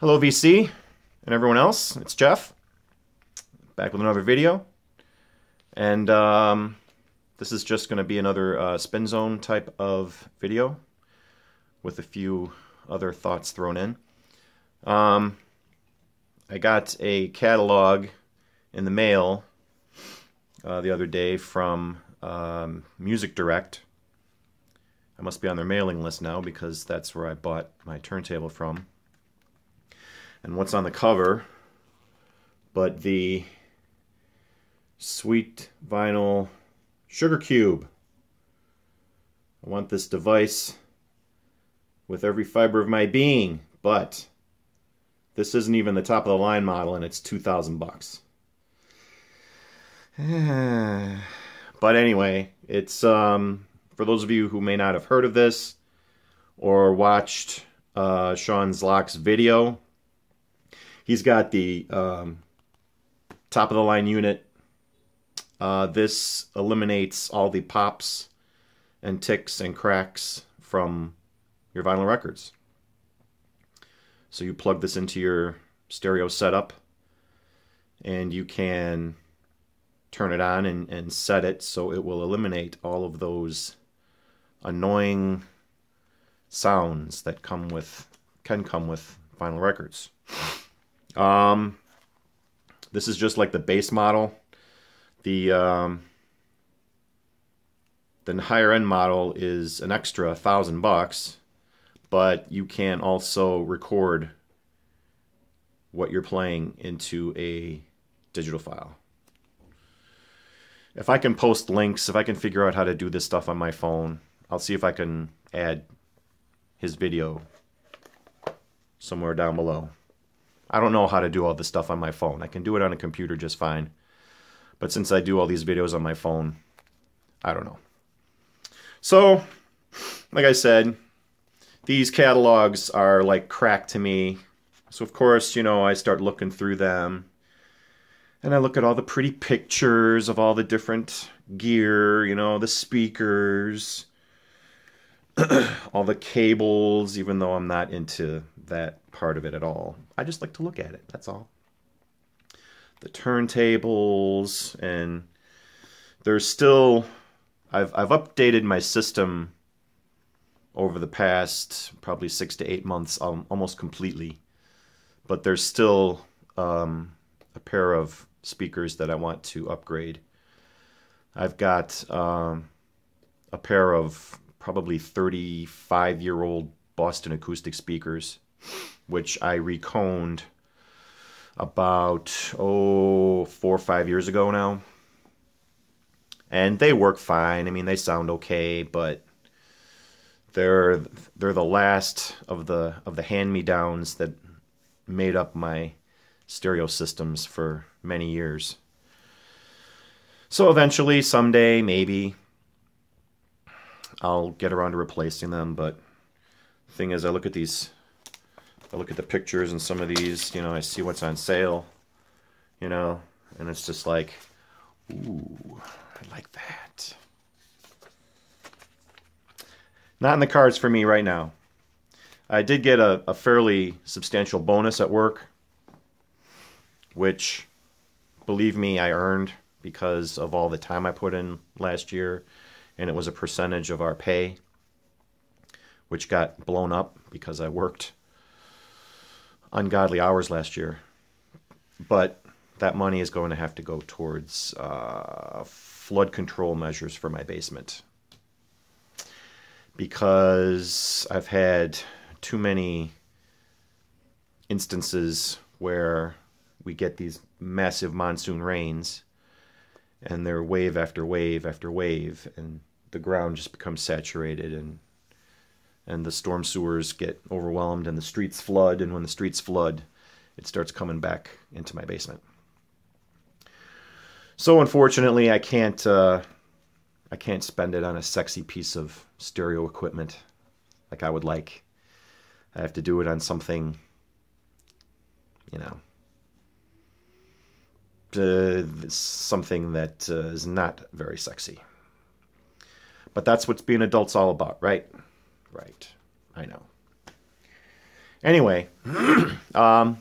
Hello VC and everyone else, it's Jeff, back with another video, and this is just going to be another spin zone type of video with a few other thoughts thrown in. I got a catalog in the mail the other day from Music Direct. I must be on their mailing list now because that's where I bought my turntable from. And what's on the cover but the sweet vinyl sugar cube. I want this device with every fiber of my being, but this isn't even the top of the line model and it's 2,000 bucks. But anyway, it's for those of you who may not have heard of this or watched Sean Zlock's video. He's got the top of the line unit. This eliminates all the pops and ticks and cracks from your vinyl records. So you plug this into your stereo setup and you can turn it on and set it so it will eliminate all of those annoying sounds that can come with vinyl records. This is just like the base model. The higher end model is an extra 1,000 bucks, but you can also record what you're playing into a digital file. If I can post links, if I can figure out how to do this stuff on my phone, I'll see if I can add his video somewhere down below. I don't know how to do all this stuff on my phone. I can do it on a computer just fine. But since I do all these videos on my phone, I don't know. So, like I said, these catalogs are like crack to me. So of course, you know, I start looking through them. And I look at all the pretty pictures of all the different gear, you know, the speakers, all the cables, even though I'm not into that part of it at all. I just like to look at it, that's all. The turntables, and there's still, I've updated my system over the past probably 6 to 8 months, almost completely. But there's still a pair of speakers that I want to upgrade. I've got a pair of probably 35-year-old Boston acoustic speakers, which I reconed about 4 or 5 years ago now, and they work fine. I mean, they sound okay, but they're the last of the hand-me-downs that made up my stereo systems for many years. So eventually, someday, maybe I'll get around to replacing them. But the thing is, I look at these. I look at the pictures and some of these, you know, I see what's on sale, you know, and it's just like, ooh, I like that. Not in the cards for me right now. I did get a fairly substantial bonus at work, which, believe me, I earned because of all the time I put in last year, and it was a percentage of our pay, which got blown up because I worked ungodly hours last year. But that money is going to have to go towards flood control measures for my basement, because I've had too many instances where we get these massive monsoon rains and they're wave after wave after wave, and the ground just becomes saturated, and the storm sewers get overwhelmed and the streets flood, and when the streets flood, it starts coming back into my basement. So unfortunately, I can't spend it on a sexy piece of stereo equipment like I would like. I have to do it on something, you know, something that is not very sexy. But that's what being adults all about, right? Right. I know. Anyway, I've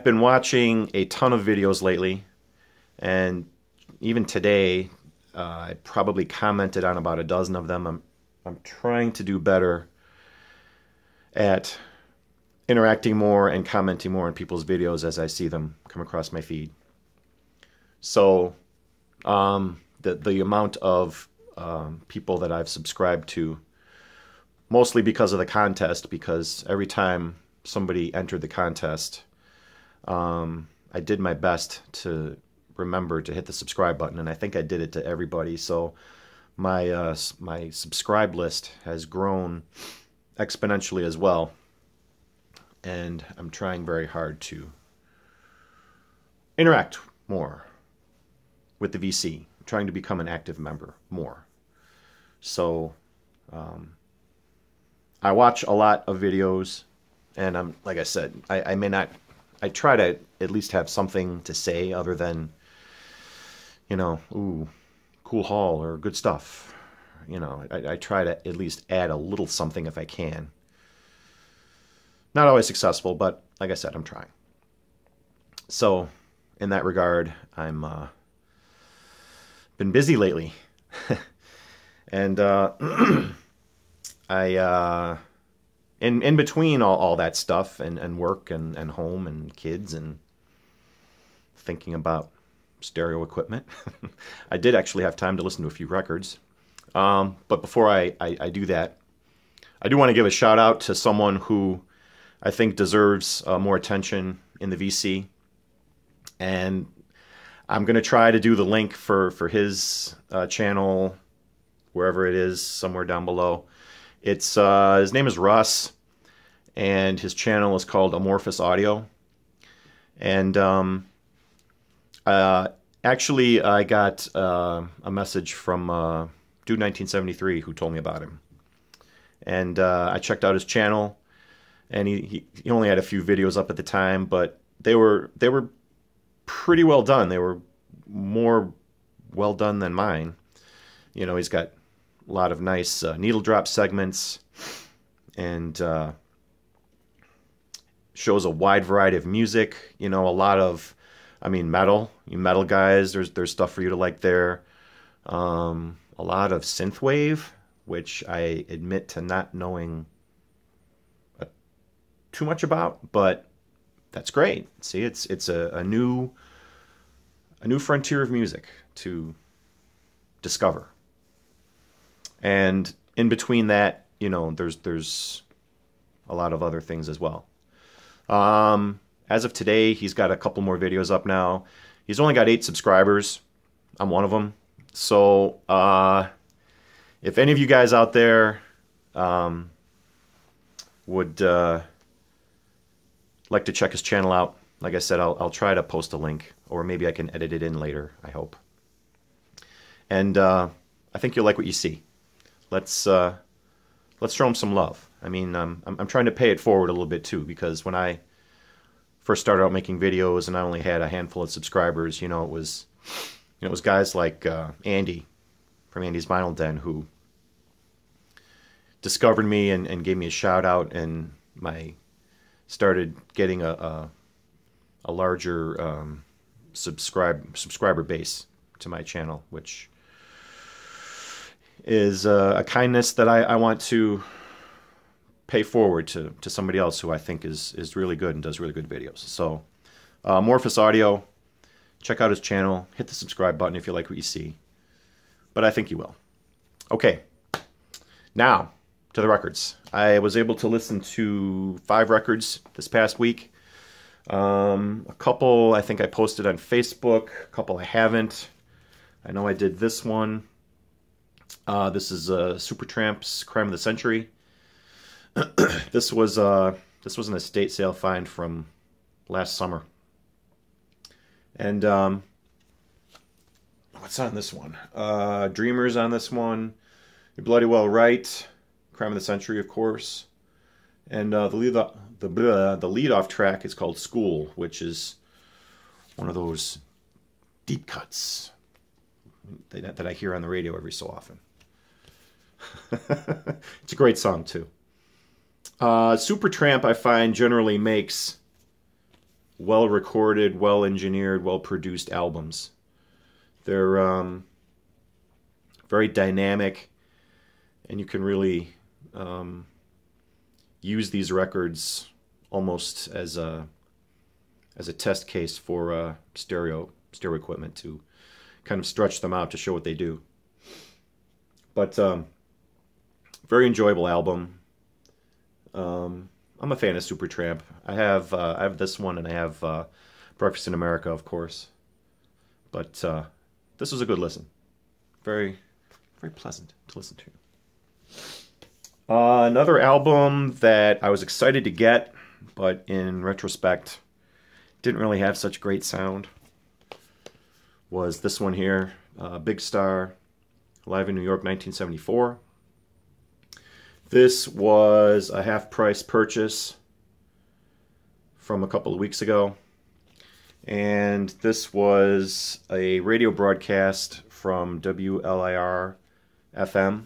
been watching a ton of videos lately, and even today, I probably commented on about a dozen of them. I'm trying to do better at interacting more and commenting more on people's videos as I see them come across my feed. So the amount of people that I've subscribed to, mostly because of the contest, because every time somebody entered the contest, I did my best to remember to hit the subscribe button, and I think I did it to everybody. So my my subscribe list has grown exponentially as well, and I'm trying very hard to interact more with the VC. I'm trying to become an active member more. So I watch a lot of videos, and I'm, like I said, I may not, I try to at least have something to say other than, you know, ooh, cool haul or good stuff. You know, I try to at least add a little something if I can. Not always successful, but like I said, I'm trying. So in that regard, I'm been busy lately. And I in between all that stuff and work and home and kids and thinking about stereo equipment, I did actually have time to listen to a few records. But before I do that, I do want to give a shout out to someone who I think deserves more attention in the VC. And I'm going to try to do the link for his channel, wherever it is, somewhere down below. It's his name is Russ, and his channel is called Amorphous Audio. And actually, I got a message from Dude 1973 who told me about him. And I checked out his channel, and he only had a few videos up at the time, but they were pretty well done. They were more well done than mine. You know, he's got a lot of nice needle drop segments, and shows a wide variety of music. You know, a lot of, I mean, metal. You metal guys, there's stuff for you to like there. A lot of synthwave, which I admit to not knowing too much about, but that's great. See, it's a new frontier of music to discover. And in between that, you know, there's a lot of other things as well. As of today, he's got a couple more videos up now. He's only got 8 subscribers. I'm one of them. So if any of you guys out there would like to check his channel out, like I said, I'll try to post a link, or maybe I can edit it in later, I hope. And I think you'll like what you see. Let's show him some love. I mean, I'm trying to pay it forward a little bit too, because when I first started out making videos and I only had a handful of subscribers, you know, it was guys like Andy from Andy's Vinyl Den who discovered me and gave me a shout out, and started getting a larger subscriber base to my channel, which is a kindness that I want to pay forward to somebody else who I think is really good and does really good videos. So Amorphous Audio, check out his channel, hit the subscribe button if you like what you see, but I think you will. Okay, now to the records. I was able to listen to 5 records this past week. A couple I think I posted on Facebook, a couple I haven't. I know I did this one. This is Supertramp's Crime of the Century. This was an estate sale find from last summer. And what's on this one? Dreamers on this one. You're Bloody Well Right. Crime of the Century, of course. And the lead-off track is called School, which is one of those deep cuts that I hear on the radio every so often. It's a great song, too. Supertramp, I find, generally makes well-recorded, well-engineered, well-produced albums. They're very dynamic, and you can really use these records almost as a test case for stereo equipment to kind of stretch them out to show what they do. But very enjoyable album. I'm a fan of Supertramp. I have this one, and I have Breakfast in America, of course. But this was a good listen. Very, very pleasant to listen to. Another album that I was excited to get, but in retrospect didn't really have such great sound, was this one here, Big Star, Live in New York, 1974. This was a half-price purchase from a couple of weeks ago. And this was a radio broadcast from WLIR FM.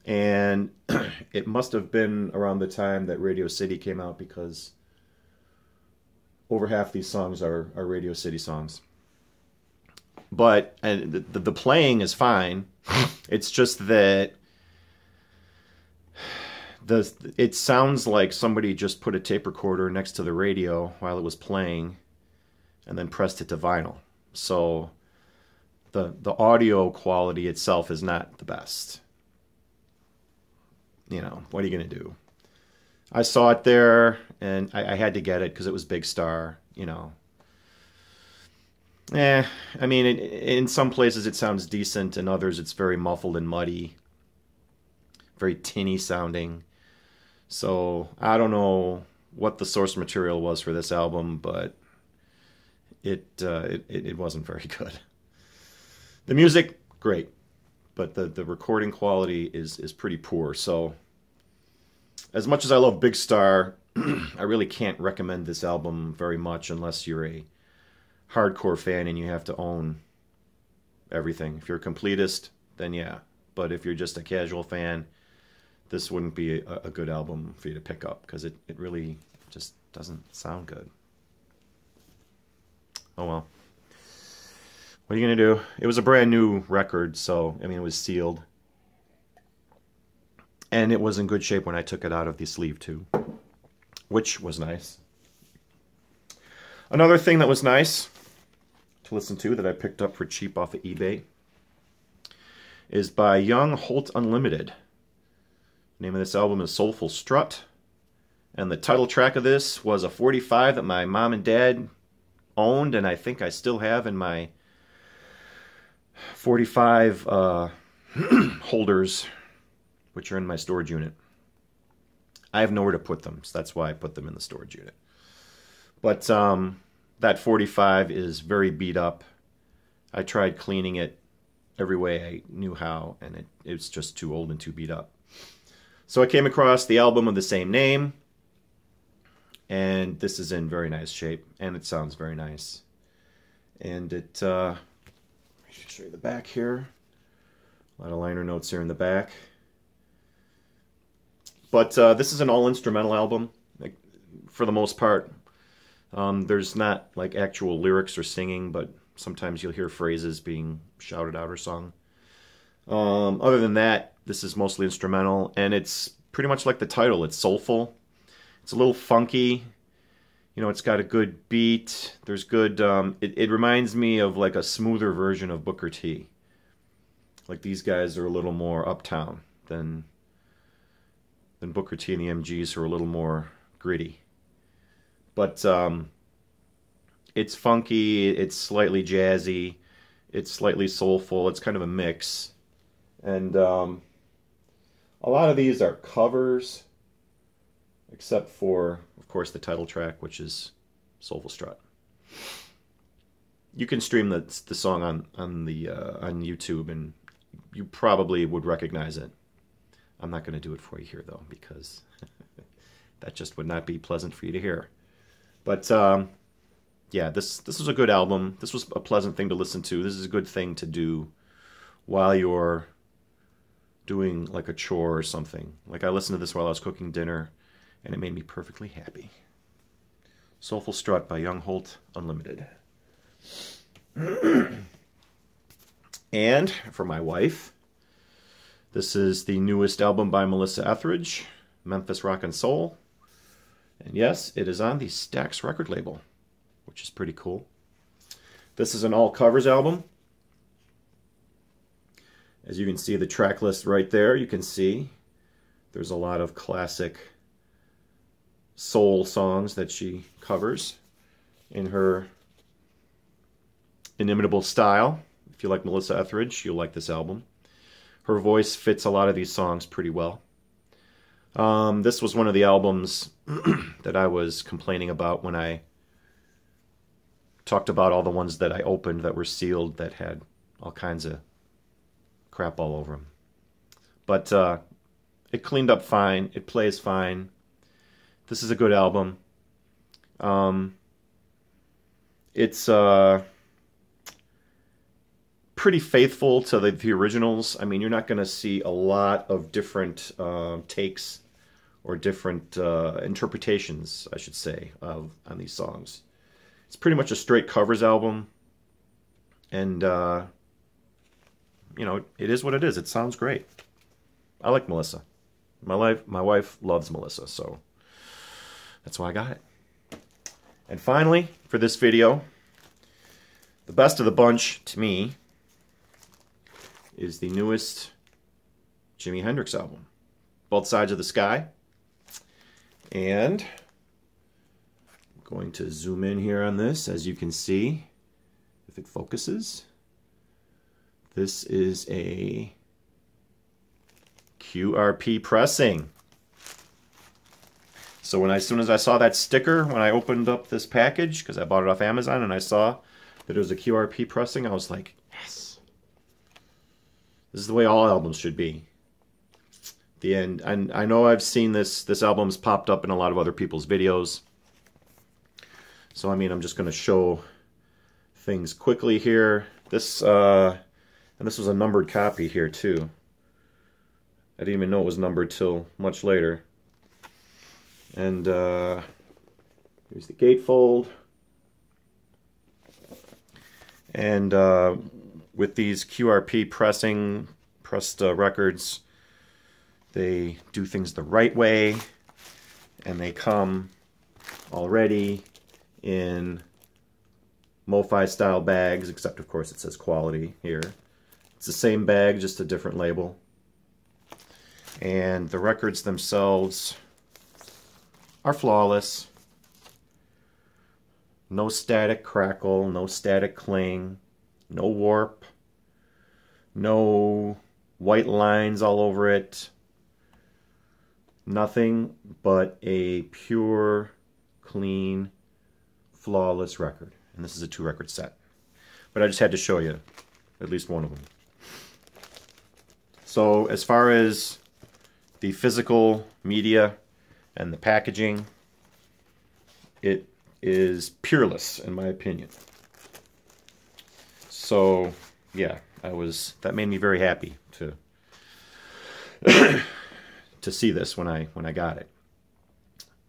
And it must have been around the time that Radio City came out, because over half these songs are Radio City songs. But and the playing is fine. It's just that it sounds like somebody just put a tape recorder next to the radio while it was playing and then pressed it to vinyl. So the audio quality itself is not the best. You know, what are you going to do? I saw it there, and I had to get it because it was Big Star, you know. I mean, in some places it sounds decent, in others it's very muffled and muddy, very tinny sounding. So I don't know what the source material was for this album, but it wasn't very good. The music, great, but the recording quality is pretty poor. So as much as I love Big Star, I really can't recommend this album very much unless you're a hardcore fan and you have to own everything. If you're a completist, then yeah. But if you're just a casual fan, this wouldn't be a good album for you to pick up, because it really just doesn't sound good. Oh well. What are you going to do? It was a brand new record, so, I mean, it was sealed. And it was in good shape when I took it out of the sleeve, too, which was nice. Another thing that was nice to listen to that I picked up for cheap off of eBay is by Young Holt Unlimited. The name of this album is Soulful Strut. And the title track of this was a 45 that my mom and dad owned, and I think I still have in my 45 holders, which are in my storage unit. I have nowhere to put them, so that's why I put them in the storage unit. But that 45 is very beat up. I tried cleaning it every way I knew how, and it's just too old and too beat up. So I came across the album of the same name, and this is in very nice shape, and it sounds very nice. And it, I should show you the back here. A lot of liner notes here in the back. But this is an all-instrumental album, like, for the most part. There's not like actual lyrics or singing, but sometimes you'll hear phrases being shouted out or sung. Other than that, this is mostly instrumental, and it's pretty much like the title. It's soulful. It's a little funky. You know, it's got a good beat. There's good... It reminds me of like a smoother version of Booker T. Like, these guys are a little more uptown than Booker T and the MGs, who are a little more gritty. But it's funky, it's slightly jazzy, it's slightly soulful, it's kind of a mix. And a lot of these are covers, except for, of course, the title track, which is Soulful Strut. You can stream the song on YouTube, and you probably would recognize it. I'm not going to do it for you here, though, because that just would not be pleasant for you to hear. But yeah, this was a good album. This was a pleasant thing to listen to. This is a good thing to do while you're doing like a chore or something. Like I listened to this while I was cooking dinner, and it made me perfectly happy. Soulful Strut by Young Holt Unlimited. And for my wife, this is the newest album by Melissa Etheridge, Memphis Rock and Soul. And yes, it is on the Stax record label, which is pretty cool. This is an all covers album. As you can see the track list right there, you can see there's a lot of classic soul songs that she covers in her inimitable style. If you like Melissa Etheridge, you'll like this album. Her voice fits a lot of these songs pretty well. This was one of the albums that I was complaining about when I talked about all the ones that I opened that were sealed that had all kinds of crap all over them. But it cleaned up fine. It plays fine. This is a good album. It's pretty faithful to the originals. I mean, you're not going to see a lot of different takes or different interpretations, I should say, on these songs. It's pretty much a straight covers album. And, you know, it is what it is. It sounds great. I like Melissa. My wife loves Melissa, so that's why I got it. And finally, for this video, the best of the bunch, to me, is the newest Jimi Hendrix album, Both Sides of the Sky. And I'm going to zoom in here on this, as you can see, if it focuses. This is a QRP pressing. So as soon as I saw that sticker, when I opened up this package, because I bought it off Amazon, and I saw that it was a QRP pressing, I was like, yes. This is the way all albums should be. The end. And I know I've seen this album's popped up in a lot of other people's videos. So I mean, I'm just going to show things quickly here. This and this was a numbered copy here too. I didn't even know it was numbered till much later. And here's the gatefold. And with these QRP pressed records, they do things the right way, and they come already in MoFi style bags, except of course it says quality here. It's the same bag, just a different label. And the records themselves are flawless. No static crackle, no static cling, no warp, no white lines all over it. Nothing but a pure, clean, flawless record. And this is a 2-record set. But I just had to show you at least one of them. So as far as the physical media and the packaging, it is peerless in my opinion. So yeah, that made me very happy to to see this when I got it.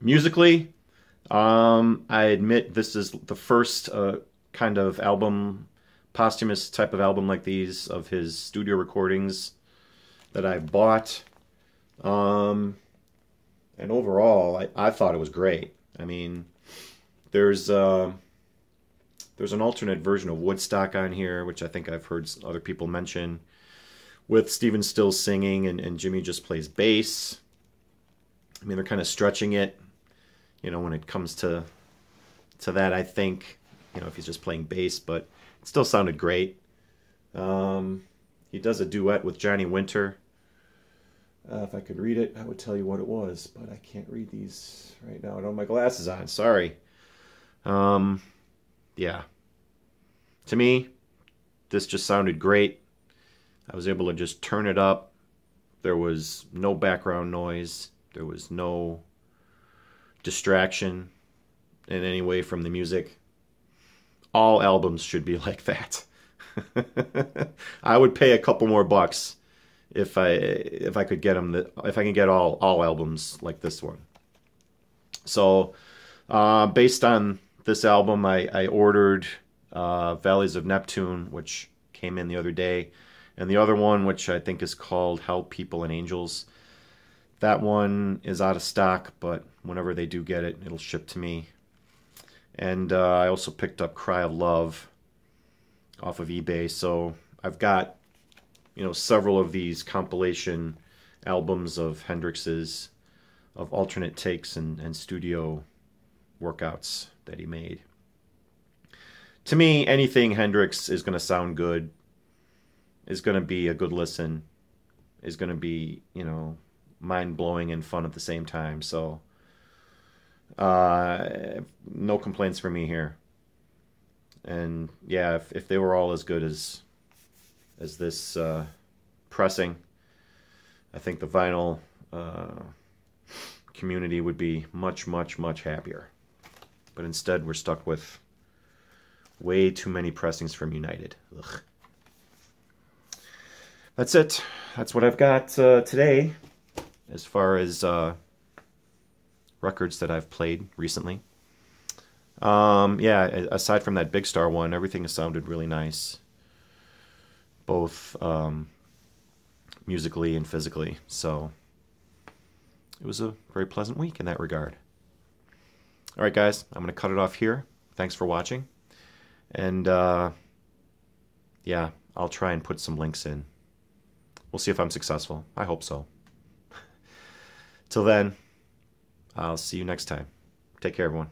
Musically, I admit this is the first kind of album, posthumous type of album like these of his studio recordings that I bought. And overall, I thought it was great. I mean, there's an alternate version of Woodstock on here, which I think I've heard other people mention, with Stephen Stills singing and Jimmy just plays bass. I mean, they're kind of stretching it, you know, when it comes to that, I think, you know, if he's just playing bass, but it still sounded great. He does a duet with Johnny Winter. If I could read it, I would tell you what it was, but I can't read these right now. I don't have my glasses on. Sorry. Yeah. To me, this just sounded great. I was able to just turn it up. There was no background noise. There was no distraction in any way from the music. All albums should be like that. I would pay a couple more bucks if I could get them, if I can get all albums like this one. So based on this album, I ordered Valleys of Neptune, which came in the other day, and the other one, which I think is called Help People and Angels. That one is out of stock, but whenever they do get it, it'll ship to me. And I also picked up Cry of Love off of eBay. So I've got, several of these compilation albums of Hendrix's, of alternate takes and studio workouts that he made. To me, anything Hendrix is going to sound good, is going to be a good listen, is going to be, mind-blowing and fun at the same time. So no complaints from me here. And yeah, if they were all as good as this pressing, I think the vinyl community would be much, much, much happier. But instead, we're stuck with way too many pressings from United. Ugh. That's it. That's what I've got today as far as records that I've played recently. Yeah, aside from that Big Star one, everything has sounded really nice, both musically and physically. So it was a very pleasant week in that regard. All right, guys, I'm going to cut it off here. Thanks for watching. And yeah, I'll try and put some links in. We'll see if I'm successful. I hope so. Till then, I'll see you next time. Take care, everyone.